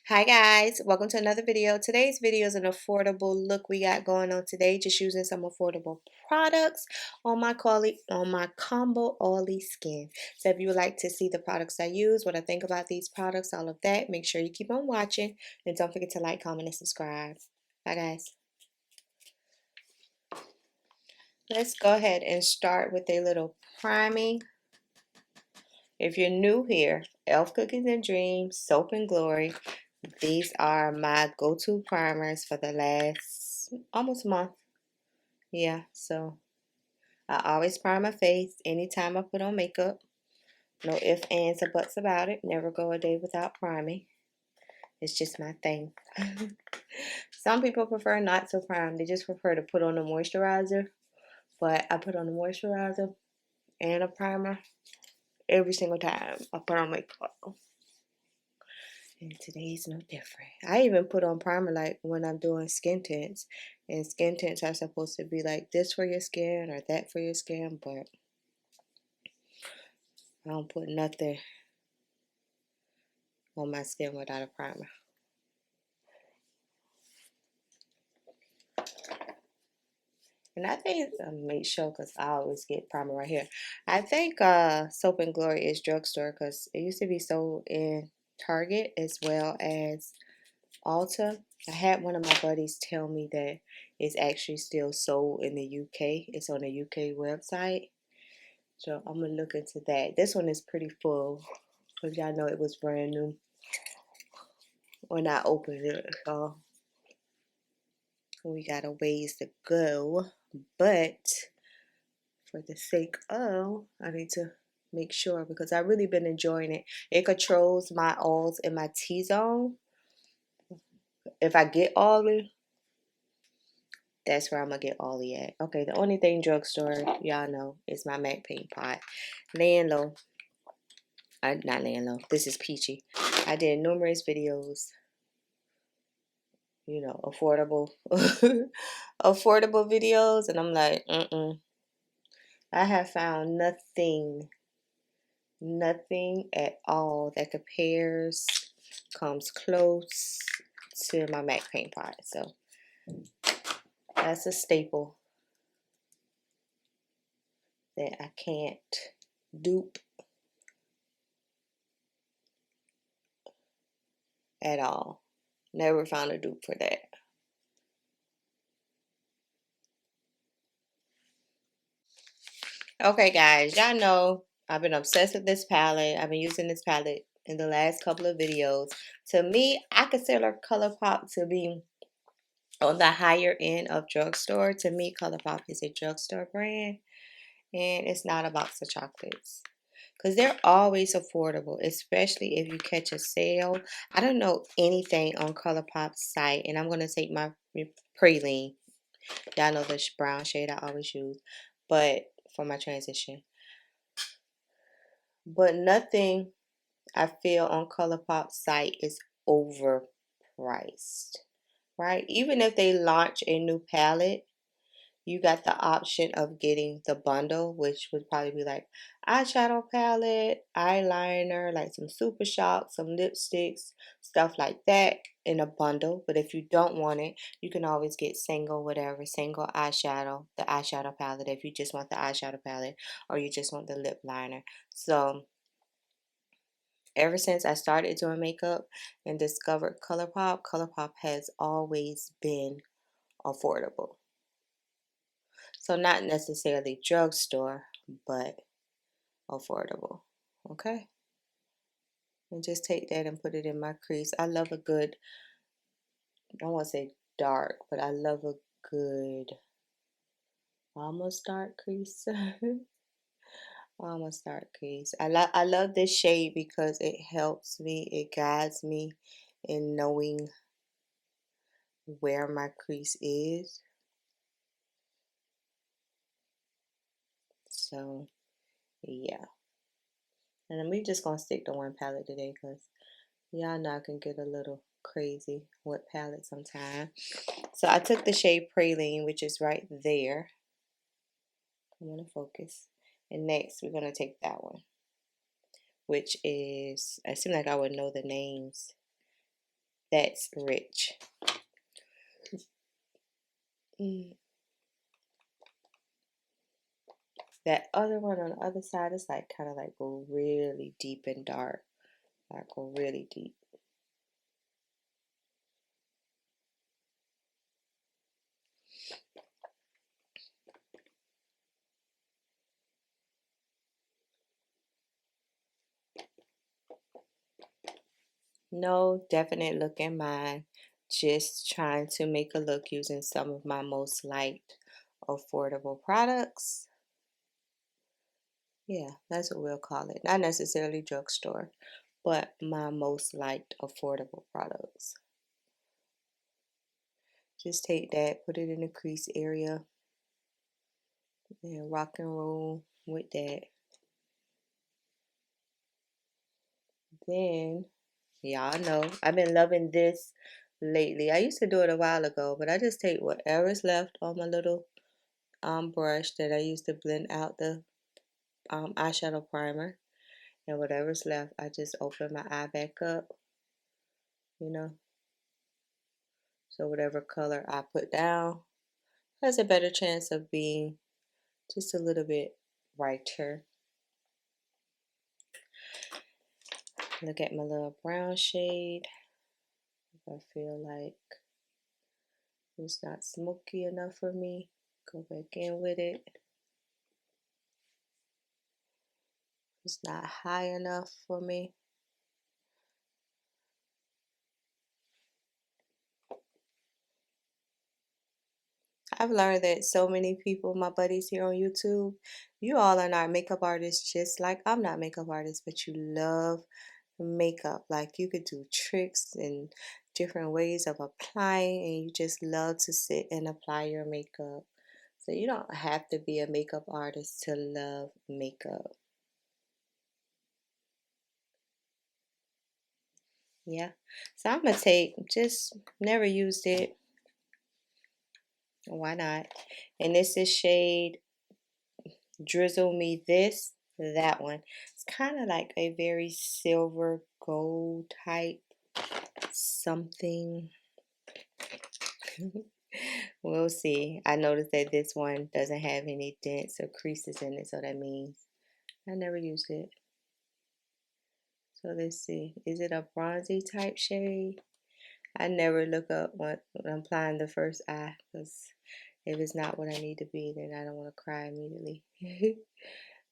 Hi guys, welcome to another video. Today's video is an affordable look we got going on today, just using some affordable products on my combo oily skin. So if you would like to see the products I use, what I think about these products, all of that, make sure you keep on watching and don't forget to like, comment, and subscribe. Bye guys. Let's go ahead and start with a little priming. If you're new here, Elf Cookies and Dreams, Soap and Glory. These are my go-to primers for the last almost month. Yeah, so I always prime my face anytime I put on makeup. No ifs, ands, or buts about it. Never go a day without priming. It's just my thing. Some people prefer not to prime. They just prefer to put on a moisturizer. But I put on a moisturizer and a primer every single time I put on makeup. And today's no different. I even put on primer like when I'm doing skin tints. And skin tints are supposed to be like this for your skin or that for your skin. But I don't put nothing on my skin without a primer. And I think, make sure because I always get primer right here. I think Soap and Glory is drugstore because it used to be sold in Target as well as Ulta. I had one of my buddies tell me that it's actually still sold in the UK. It's on the UK website. So I'm going to look into that. This one is pretty full because y'all know it was brand new when I opened it. So we got a ways to go. But for the sake of, I need to make sure because I've really been enjoying it. It controls my oils in my T-zone. If I get oily, that's where I'm going to get oily at. Okay, the only thing drugstore, y'all know, is my MAC paint pot. Laying low. Not laying low. This is peachy. I did numerous videos, you know, affordable affordable videos, and I'm like, I have found nothing at all that compares, comes close to my MAC paint pot. So that's a staple that I can't dupe at all. Never found a dupe for that. Okay, guys, y'all know I've been obsessed with this palette. I've been using this palette in the last couple of videos. To me, I consider ColourPop to be on the higher end of drugstore. To me, ColourPop is a drugstore brand, and it's not a box of chocolates. Because they're always affordable, especially if you catch a sale. I don't know anything on ColourPop's site, and I'm going to take my Praline. Y'all know the brown shade I always use, but for my transition. But nothing I feel on ColourPop's site is overpriced, right? Even if they launch a new palette, you got the option of getting the bundle, which would probably be like eyeshadow palette, eyeliner, like some Super Shock, some lipsticks, stuff like that in a bundle. But if you don't want it, you can always get single eyeshadow, the eyeshadow palette if you just want the eyeshadow palette or you just want the lip liner. So ever since I started doing makeup and discovered ColourPop, ColourPop has always been affordable. So not necessarily drugstore, but affordable. Okay? And just take that and put it in my crease. I love a good, I don't want to say dark, but I love a good almost dark crease. Almost dark crease. I love this shade because it helps me, it guides me in knowing where my crease is. So yeah. And we just gonna stick to one palette today because y'all know I can get a little crazy with palette sometimes. So I took the shade Praline, which is right there. I'm gonna focus. And next we're gonna take that one, which is, I seem like I would know the names. that's rich. That other one on the other side is like kind of like go really deep and dark. Like go really deep. No definite look in mind. Just trying to make a look using some of my most liked affordable products. Yeah, that's what we'll call it. Not necessarily drugstore, but my most liked affordable products. Just take that, put it in the crease area, and rock and roll with that. Then, y'all know, I've been loving this lately. I used to do it a while ago, but I just take whatever's left on my little brush that I used to blend out the eyeshadow primer, and whatever's left, I just open my eye back up, you know. So whatever color I put down has a better chance of being just a little bit brighter. Look at my little brown shade. If I feel like it's not smoky enough for me, go back in with it. It's not high enough for me. I've learned that so many people, my buddies here on YouTube, you all are not makeup artists just like I'm not makeup artist, but you love makeup. Like you could do tricks and different ways of applying, and you just love to sit and apply your makeup. So you don't have to be a makeup artist to love makeup. Yeah. So I'm gonna take, just never used it. Why not? And this is shade Drizzle Me This, that one. It's kind of like a very silver gold type something. We'll see. I noticed that this one doesn't have any dents or creases in it, so that means I never used it. So let's see. Is it a bronzy type shade? I never look up when I'm applying the first eye, because if it's not what I need to be, then I don't want to cry immediately.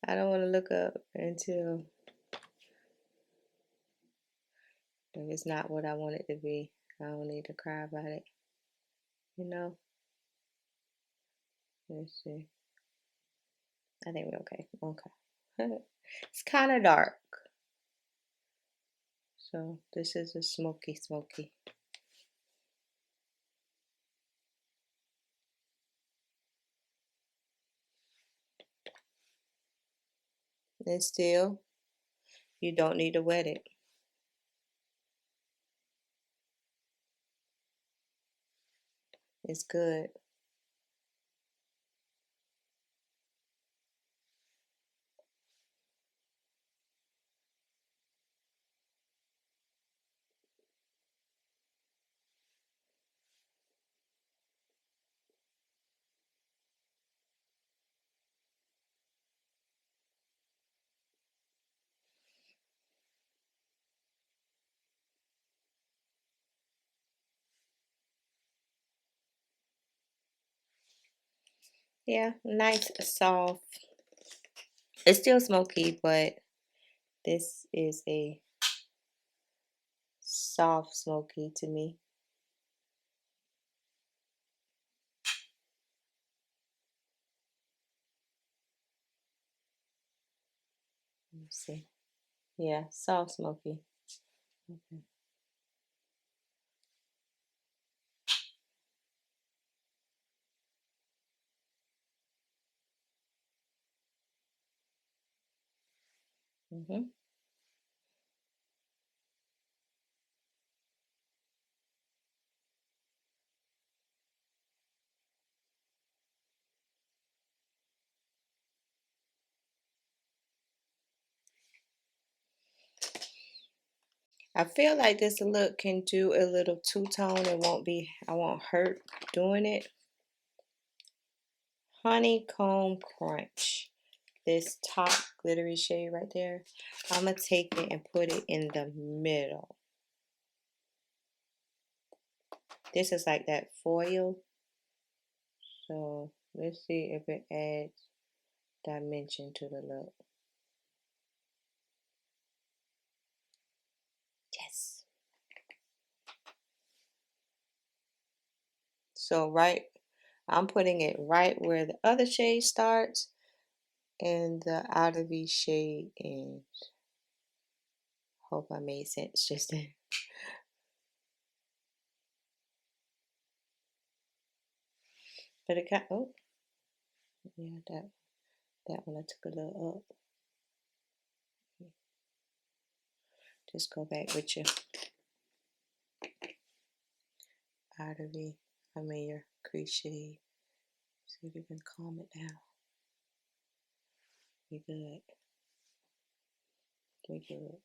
I don't want to look up until if it's not what I want it to be. I don't need to cry about it. You know? Let's see. I think we're okay. Okay. It's kind of dark. So this is a smoky. And still, you don't need to wet it. It's good. Yeah, nice, soft. It's still smoky, but this is a soft smoky to me. Let me see. Yeah, soft smoky. Okay. Mm-hmm. I feel like this look can do a little two-tone. I won't hurt doing it. Honeycomb Crunch. This top glittery shade right there. I'm going to take it and put it in the middle. This is like that foil. So let's see if it adds dimension to the look. Yes. So I'm putting it right where the other shade starts and the outer V shade ends. Hope I made sense just then. But it got, oh, yeah, that one I took a little up. Just go back with your outer V, your crease shade. See if you can calm it down. We good. We good.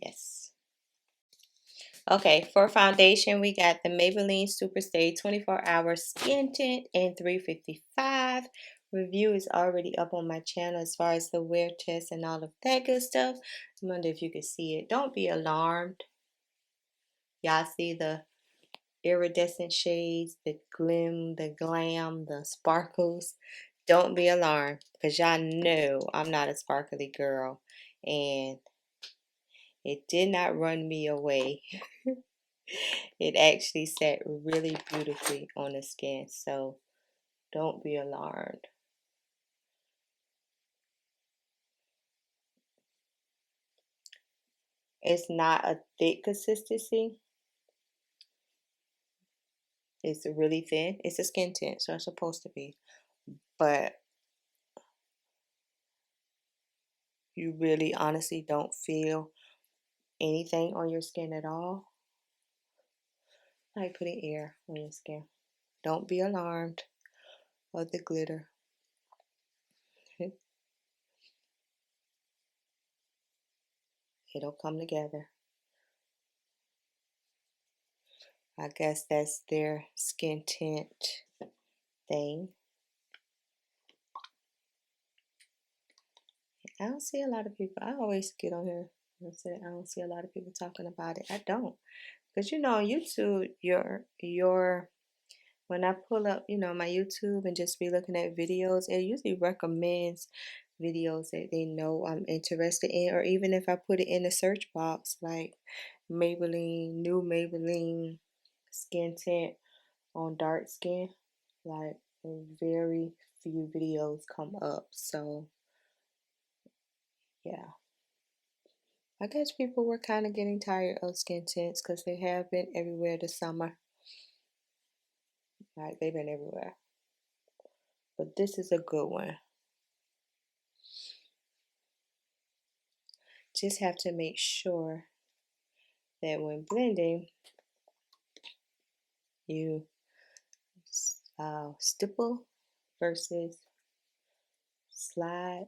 Yes. Okay, for foundation, we got the Maybelline Superstay 24 Hour Skin Tint in 355. Review is already up on my channel as far as the wear test and all of that good stuff. I wonder if you can see it. Don't be alarmed. Y'all see the iridescent shades, the glim, the glam, the sparkles. Don't be alarmed because y'all know I'm not a sparkly girl and it did not run me away. It actually sat really beautifully on the skin, so don't be alarmed. It's not a thick consistency. It's really thin. It's a skin tint, so it's supposed to be. But you really honestly don't feel anything on your skin at all. Like putting air on your skin. Don't be alarmed of the glitter. It'll come together. I guess that's their skin tint thing. I don't see a lot of people. I always get on here and say I don't see a lot of people talking about it. I don't. Because you know, on YouTube, your when I pull up, my YouTube and just be looking at videos, it usually recommends videos that they know I'm interested in, or even if I put it in the search box, like new Maybelline skin tint on dark skin, like very few videos come up. So yeah, I guess people were kind of getting tired of skin tints because they have been everywhere this summer. Like they've been everywhere. But this is a good one. Just have to make sure that when blending, you stipple versus slide.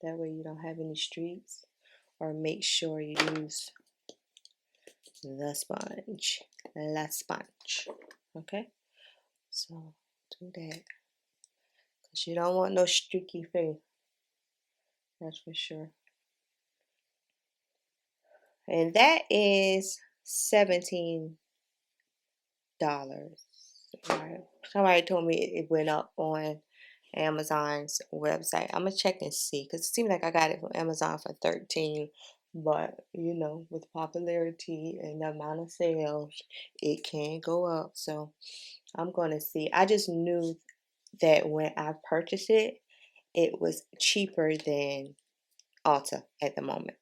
That way you don't have any streaks. Or make sure you use the sponge. La sponge. Okay? So do that. Because you don't want no streaky face. That's for sure. And that is $17. Right. Somebody told me it went up on Amazon's website. I'm gonna check and see because it seems like I got it from Amazon for 13, but with popularity and the amount of sales, it can go up. So I'm gonna see. I just knew that when I purchased it, it was cheaper than Ulta at the moment.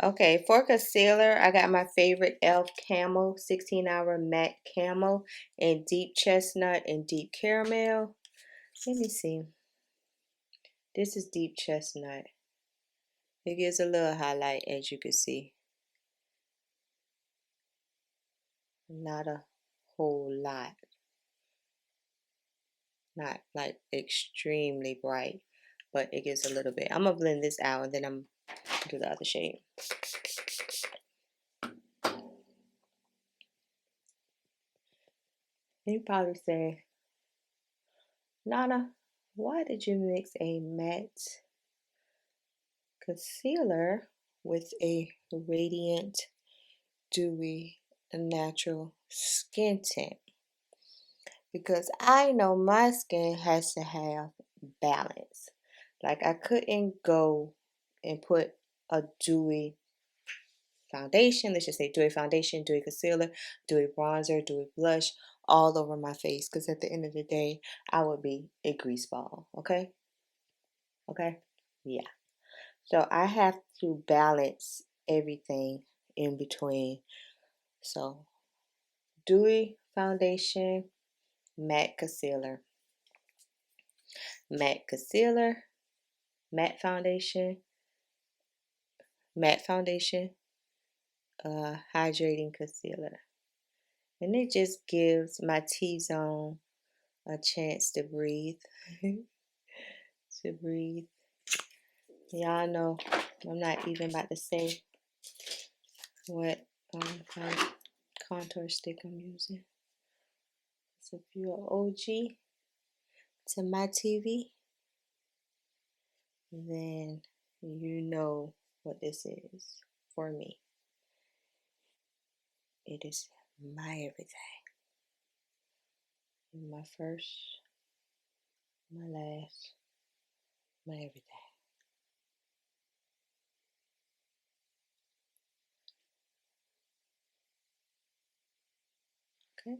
Okay, for concealer, I got my favorite e.l.f. Camo 16-hour matte camo in deep chestnut and deep caramel. Let me see. This is deep chestnut. It gives a little highlight, as you can see. Not a whole lot. Not like extremely bright, but it gives a little bit. I'm gonna blend this out and then I'm gonna do the other shade. You probably say, Nana, why did you mix a matte concealer with a radiant, dewy, natural skin tint? Because I know my skin has to have balance. Like I couldn't go and put a dewy foundation, let's just say dewy foundation, dewy concealer, dewy bronzer, dewy blush all over my face, because at the end of the day I would be a grease ball. Okay, yeah. So I have to balance everything in between. So dewy foundation, matte concealer, matte concealer, matte foundation, matte foundation, hydrating concealer. And it just gives my T-zone a chance to breathe. To breathe. Y'all know I'm not even about to say what contour stick I'm using. So if you're an OG to my TV, then you know what this is for me. It is my everything. My first, my last, my everything. Okay.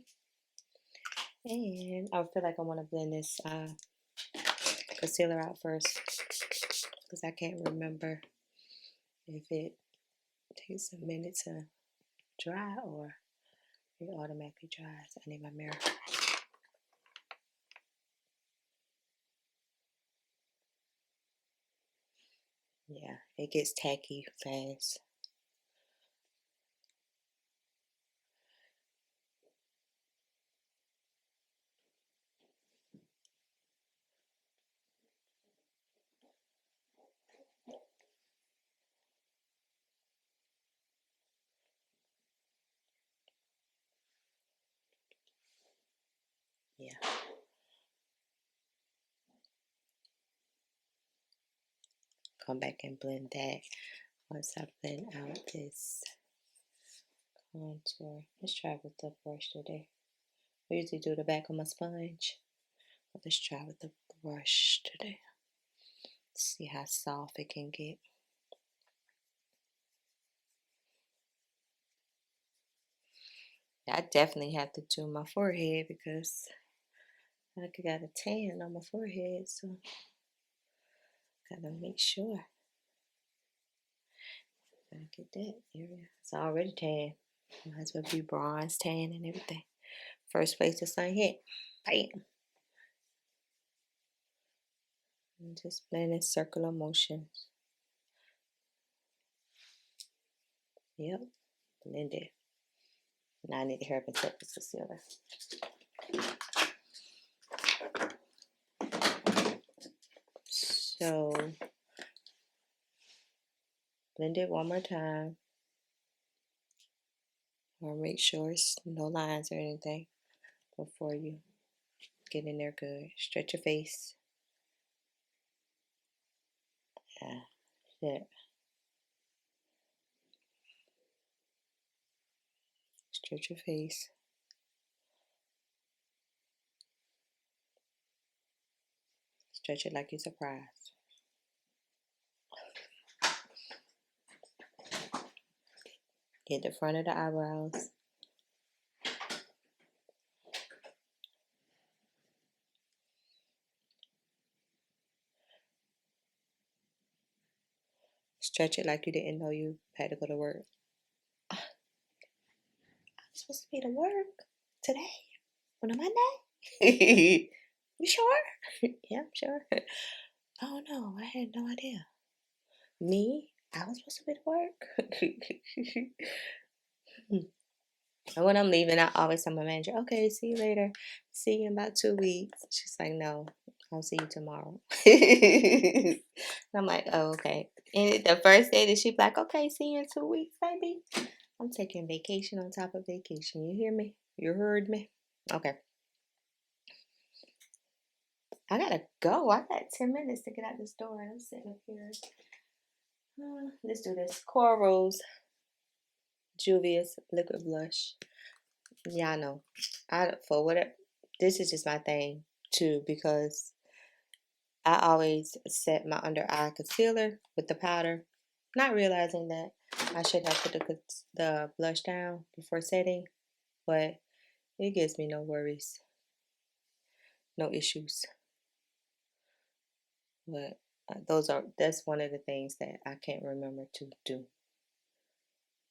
And I feel like I want to blend this concealer out first, because I can't remember if it takes a minute to dry or it automatically dries. I need my mirror. Yeah, it gets tacky fast. Yeah. Come back and blend that once I blend out this contour. Let's try with the brush today. I usually do the back of my sponge, but let's try with the brush today. See how soft it can get. I definitely have to do my forehead because I got a tan on my forehead, so gotta make sure I get that area. It's already tan. Might as well be bronze, tan, and everything. First place the sun hit. Bam. And just blend in circular motions. Yep. Blend it. Now I need to hurry up and set this concealer. So blend it one more time. Or make sure it's no lines or anything before you get in there good. Stretch your face. Yeah. Stretch your face. Stretch it like you're surprised. Get the front of the eyebrows. Stretch it like you didn't know you had to go to work. I'm supposed to be to work today on a Monday? You sure? Yeah, I'm sure. Oh no, I had no idea. Me? I was supposed to be to work. And when I'm leaving, I always tell my manager, okay, see you later. See you in about 2 weeks. She's like, no, I'll see you tomorrow. And I'm like, oh, okay. And the first day that she's like, okay, see you in 2 weeks, baby. I'm taking vacation on top of vacation. You hear me? You heard me? Okay. I gotta go. I got 10 minutes to get out this door. I'm sitting up here. Let's do this. Coral Rose Juvia's Liquid Blush. Y'all know. For whatever, this is just my thing too, because I always set my under eye concealer with the powder, not realizing that I should have put the blush down before setting, but it gives me no worries, no issues. But that's one of the things that I can't remember to do,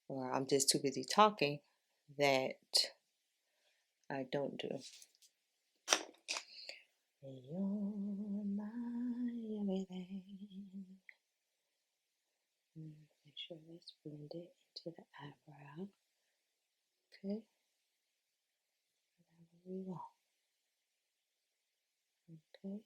or I'm just too busy talking that I don't do. You're my everything. Make sure that's blended into the eyebrow. Okay. Whatever we want. Okay.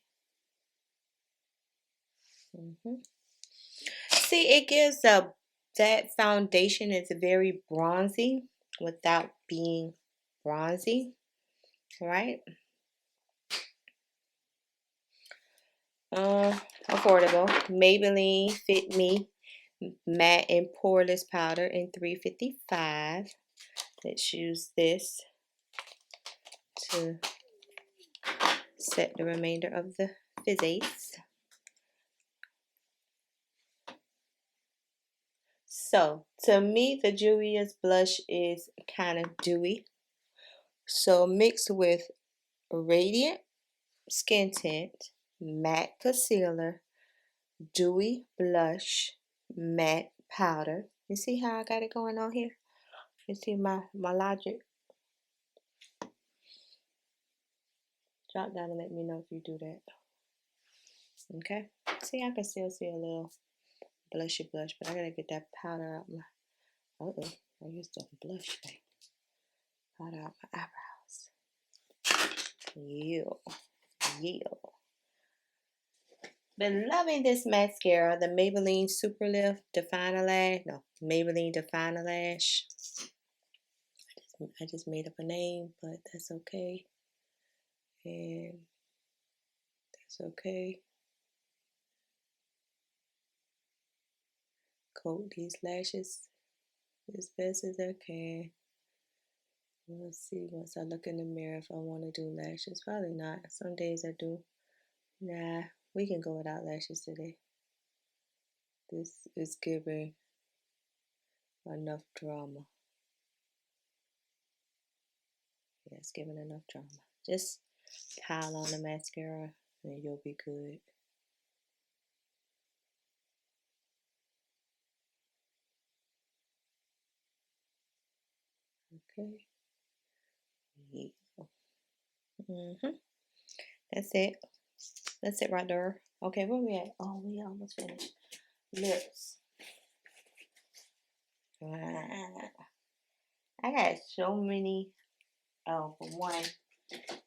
See, it gives that foundation is very bronzy without being bronzy, right? Affordable. Maybelline Fit Me Matte and Poreless Powder in 355. Let's use this to set the remainder of the fizzies. So, to me, the Juvia's blush is kind of dewy. So, mixed with Radiant Skin Tint, Matte Concealer, Dewy Blush, Matte Powder. You see how I got it going on here? You see my logic? Drop down and let me know if you do that. Okay? See, I can still see a little blushy blush, but I gotta get that powder out my... Uh-oh, I used the blush thing. Powder out my eyebrows. Yeah. Been loving this mascara, the Maybelline Super Lift Definer Lash. No, Maybelline Definer Lash. I just made up a name, but that's okay. And that's okay. Coat these lashes as best as I can. We'll see once I look in the mirror if I want to do lashes. Probably not. Some days I do. Nah, we can go without lashes today. This is giving enough drama. Yeah, it's giving enough drama. Just pile on the mascara and you'll be good. Okay. Yeah. That's it. That's it right there. Okay, where we at? Oh, we almost finished. Lips. I got so many. Oh, for one,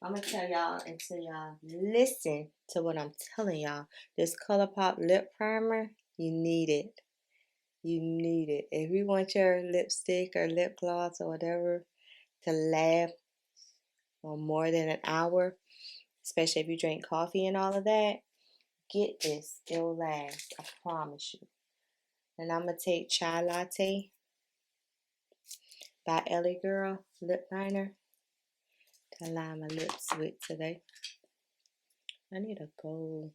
I'm gonna tell y'all until y'all listen to what I'm telling y'all. This ColourPop lip primer, you need it. You need it. If you want your lipstick or lip gloss or whatever to last for more than an hour, especially if you drink coffee and all of that, get this. It'll last. I promise you. And I'm gonna take Chai Latte by Ellie Girl lip liner to line my lips with today. I need a gold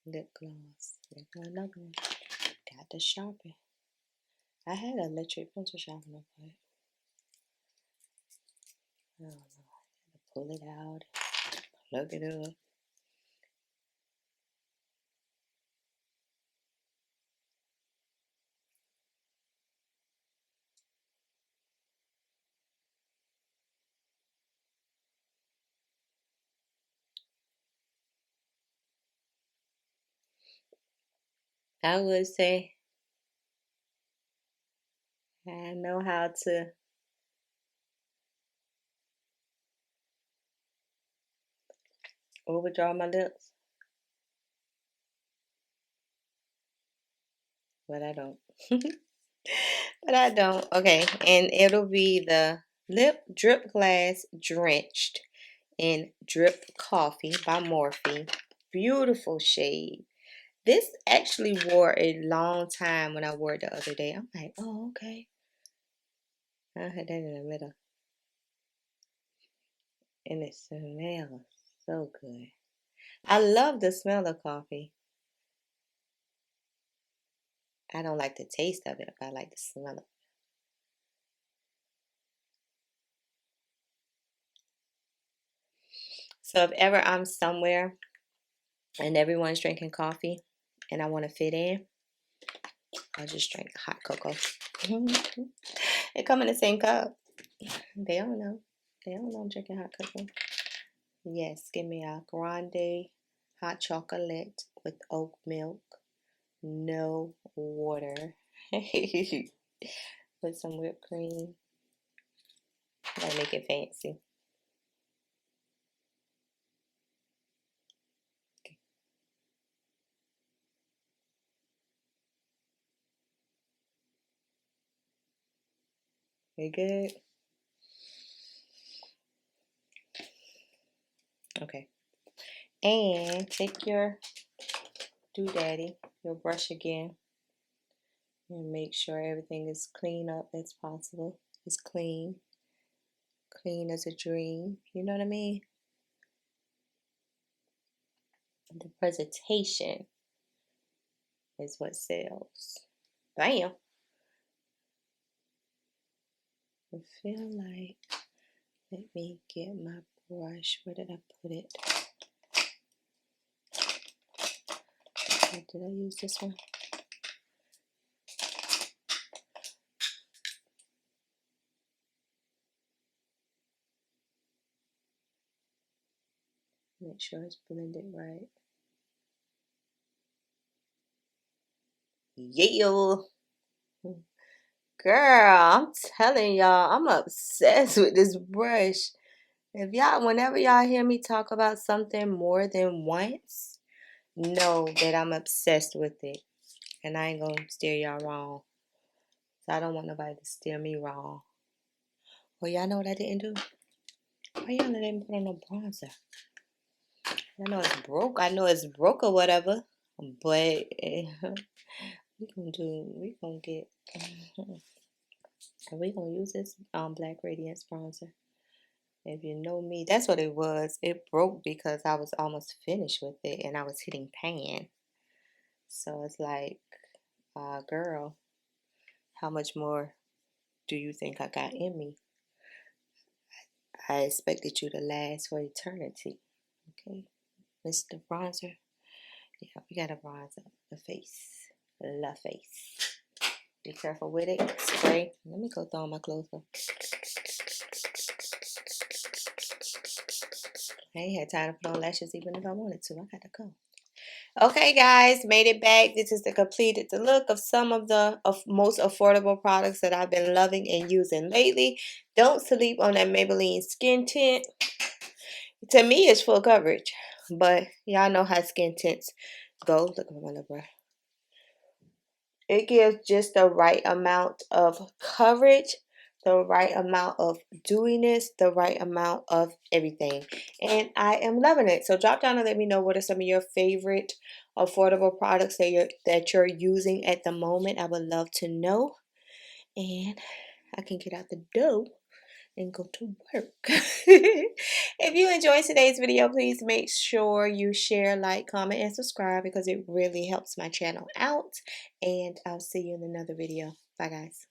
lip gloss. There's another one. Got to sharpen. I had an electric pencil sharpener, but I don't know. I had to pull it out, plug it up. I would say I know how to overdraw my lips. But I don't. But I don't. Okay, and it'll be the Lip Drip Glass Drenched in Drip Coffee by Morphe. Beautiful shade. This actually wore a long time when I wore it the other day. I'm like, oh, okay. I had that in the middle. And it smells so good. I love the smell of coffee. I don't like the taste of it, but I like the smell of it. So if ever I'm somewhere and everyone's drinking coffee and I want to fit in, I'll just drink hot cocoa. It come in the same cup. They don't know. They don't know I'm drinking hot cocoa. Yes, give me a grande hot chocolate with oat milk. No water. With some whipped cream. Gotta make it fancy. You good? Okay. And take your doodaddy, your brush again, and make sure everything is clean up as possible. It's clean. Clean as a dream. You know what I mean? The presentation is what sells. Bam! I feel like, let me get my brush. Where did I put it? Did I use this one? Make sure it's blended right. Yeah! Girl, I'm telling y'all, I'm obsessed with this brush. If y'all, whenever y'all hear me talk about something more than once, know that I'm obsessed with it. And I ain't gonna steer y'all wrong. So I don't want nobody to steer me wrong. Well, y'all know what I didn't do? Why y'all didn't put on no bronzer? I know it's broke. I know it's broke or whatever. But we gonna get, we gonna use this Black Radiance bronzer. If you know me, that's what it was. It broke because I was almost finished with it and I was hitting pan. So it's like, girl, how much more do you think I got in me? I expected you to last for eternity. Okay, Mr. Bronzer. Yeah, we gotta bronze up the face. The face. Be careful with it. Spray. Let me go throw on my clothes though. I ain't had time to put on lashes even if I wanted to. I gotta go. Okay, guys, made it back. This is the completed the look of some of the most affordable products that I've been loving and using lately. Don't sleep on that Maybelline skin tint. To me, it's full coverage, but y'all know how skin tints go. Look at my little brush. It gives just the right amount of coverage, the right amount of dewiness, the right amount of everything. And I am loving it. So drop down and let me know what are some of your favorite affordable products that you're using at the moment. I would love to know. And I can get out the dough and go to work. If you enjoyed today's video, please make sure you share, like, comment, and subscribe because it really helps my channel out. And I'll see you in another video. Bye, guys.